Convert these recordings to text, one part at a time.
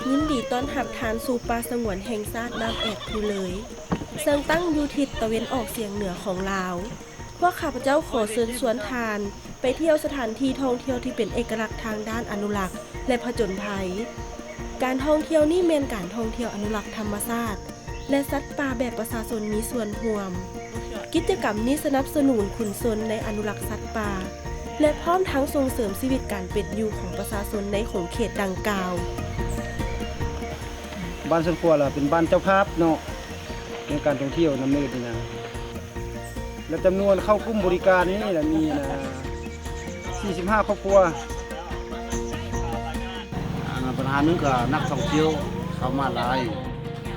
ยินดีต้อนรับทานสู่ป่าสงวนแห่งชาติน้ำแอกภูเลยซึ่งตั้งอยู่ทิศตะวันออกเฉียงเหนือของลาวพวกข้าพเจ้าขอเชิญชวนทานไปเที่ยวสถานที่ท่องเที่ยวที่เป็นเอกลักษณ์ทางด้านอนุรักษ์และผจญภัยการท่องเที่ยวนี่เป็นการท่องเที่ยวอนุรักษ์ธรรมชาติและสัตว์ป่าแบบประชาชนมีส่วนร่วมกิจกรรมนี้สนับสนุนขุนชนในอนุรักษ์สัตว์ป่าและพร้อมทั้งส่งเสริมชีวิตการเป็นอยู่ของประชาชนในขงเขตดังกล่าวบ้านสวนครัวล่ะเป็นบ้านเจ้าภาพเนาะในการท่องเที่ยวนำเนินนี่นะและจำนวนเข้ากลุ่มบริการนี่แหละมีนะ45ครอบครัวปัญหาหนึงก็นักท่องเที่ยวเข้ามาหลาย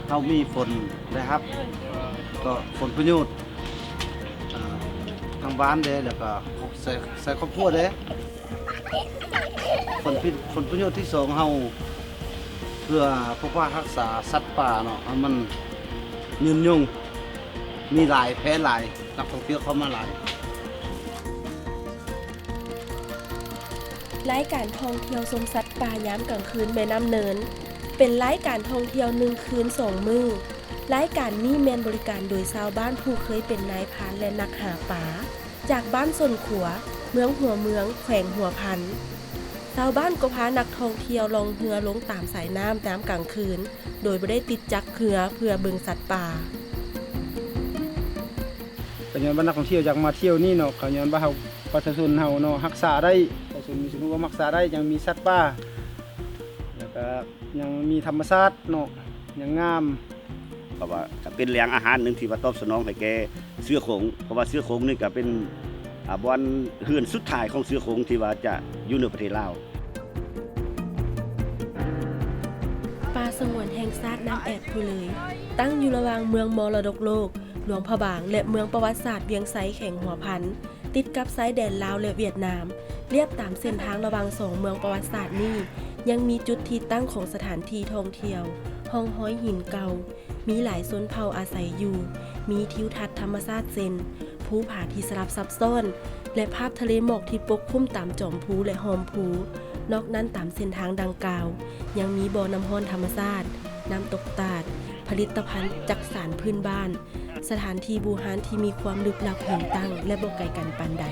เขามีฝนนะครับก็ฝนประโยชน์ทางบ้านเด้แล้วก็ใส่ครอบครัวเด้ผลประโยชน์ที่สองเฮาเพื่อปกปักรักษาสัตว์ป่าเนาะมันยืนยงมีหลายแพร่หลายนักท่องเที่ยวเข้ามาหลายรายการท่องเที่ยวชมสัตว์ป่ายามกลางคืนแม่น้ำเนินเป็นรายการท่องเที่ยว1คืน2มื้อรายการนี้แม่นบริการโดยชาวบ้านผู้เคยเป็นนายพรานและนักหาปลาจากบ้านสนขัวเมืองหัวเมืองแขวงหัวพันชาวบ้านก็พานักท่องเที่ยวลงเรือลงตามสายน้ำยามกลางคืนโดยบ่ได้ติดจักเรือเพื่อเบิ่งสัตว์ป่าก็ย้อนว่านักท่องเที่ยวอยากมาเที่ยวนี่เนาะก็ย้อนว่าเฮาประชาชนเฮาเนาะรักษาได้ประชาชนมีส่วนร่วมรักษาได้ยังมีสัตว์ป่าแล้วก็ยังมีธรรมชาติเนาะยังงามเพราะว่าเป็นแหล่งอาหารหนึ่งที่ว่าตอบสนองให้แกเสือโขงเพราะว่าเสือโขงนี่ก็เป็นบอนเฮือนสุดท้ายของเสือโขงที่ว่าจะอยู่ในประเทศลาวป่าสงวนแห่งชาติน้ำแอกภูเลยตั้งอยู่ระหว่างเมืองมรดกโลกหลวงพระบางและเมืองประวัติศาสตร์เวียงไซแข่งหัวพันติดกับชายแดนลาวและเวียดนามเรียบตามเส้นทางระหว่าง2เมืองประวัติศาสตร์นี้ยังมีจุดที่ตั้งของสถานที่ท่องเที่ยวห้องห้อยหินเก่ามีหลายชนเผ่าอาศัยอยู่มีทิวทัศน์ธรรมชาติเซนภูผาที่สลับซับซ้อนและภาพทะเลหมอกที่ปกคลุมตามจอมภูและหอมภูนอกนั้นตามเส้นทางดังกล่าวยังมีบ่อน้ำร้อนธรรมชาติน้ำตกตาดผลิตภัณฑ์จักสานพื้นบ้านสถานที่บูฮานที่มีความลึกลับหินตั้งและบ่ไกลกันปานใด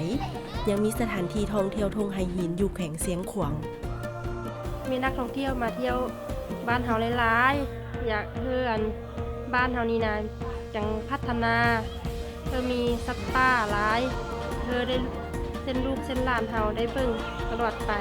ยังมีสถานที่ท่องเที่ยวทงไฮหินอยู่แขวงเสียงขวางมีนักท่องเที่ยวมาเที่ยวบ้านเฮาหลายๆอยากเฮือนบ้านเฮานี่นะจังพัฒนามีสัตว์ป่าหลายได้เส้นลูกเส้นหลานเฮาได้เบิ่งตลอดไป